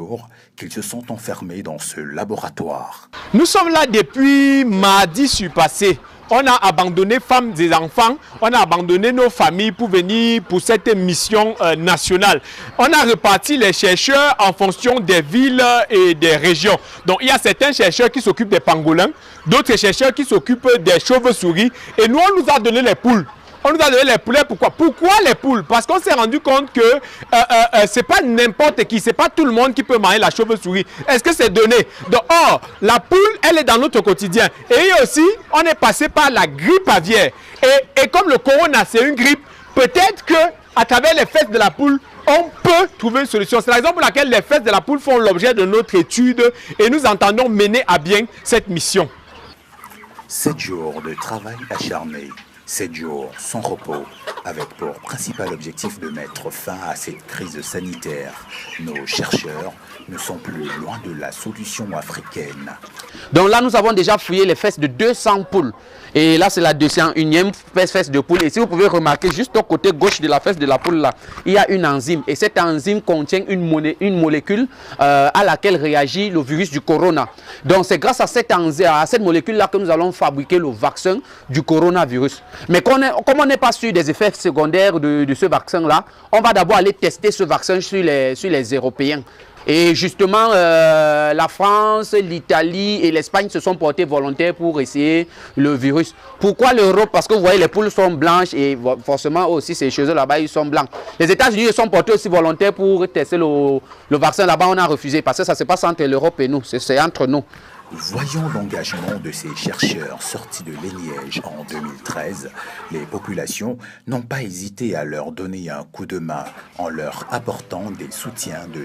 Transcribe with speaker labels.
Speaker 1: jours qu'ils se sont enfermés dans ce laboratoire.
Speaker 2: Nous sommes là depuis mardi surpassé. On a abandonné femmes et enfants, on a abandonné nos familles pour venir pour cette mission nationale. On a reparti les chercheurs en fonction des villes et des régions. Donc il y a certains chercheurs qui s'occupent des pangolins, d'autres chercheurs qui s'occupent des chauves-souris. Et nous, on nous a donné les poules. On nous a donné les poulets. Pourquoi? Pourquoi les poules? Parce qu'on s'est rendu compte que c'est pas n'importe qui, c'est pas tout le monde qui peut manger la chauve-souris. Est-ce que c'est donné? Donc, or, la poule, elle est dans notre quotidien. Et aussi, on est passé par la grippe aviaire. Et comme le corona, c'est une grippe, peut-être que à travers les fesses de la poule, on peut trouver une solution. C'est la raison pour laquelle les fesses de la poule font l'objet de notre étude et nous entendons mener à bien cette mission.
Speaker 1: 7 jours de travail acharné. 7 jours sans repos, avec pour principal objectif de mettre fin à cette crise sanitaire. Nos chercheurs ne sont plus loin de la solution africaine.
Speaker 3: Donc là, nous avons déjà fouillé les fesses de 200 poules. Et là, c'est la 201e fesse de poule. Et si vous pouvez remarquer, juste au côté gauche de la fesse de la poule, là, il y a une enzyme. Et cette enzyme contient une molécule à laquelle réagit le virus du corona. Donc c'est grâce à cette enzyme, à cette molécule-là que nous allons fabriquer le vaccin du coronavirus. Mais comme on n'est pas sûr des effets secondaires de ce vaccin-là, on va d'abord aller tester ce vaccin sur les Européens. Et justement, la France, l'Italie et l'Espagne se sont portés volontaires pour essayer le virus. Pourquoi l'Europe? Parce que vous voyez, les poules sont blanches et forcément aussi ces choses là-bas, ils sont blancs. Les États-Unis se sont portés aussi volontaires pour tester le vaccin. Là-bas, on a refusé parce que ça se passe entre l'Europe et nous. C'est entre nous.
Speaker 1: Voyant l'engagement de ces chercheurs sortis de l'ENIEJ en 2013, les populations n'ont pas hésité à leur donner un coup de main en leur apportant des soutiens de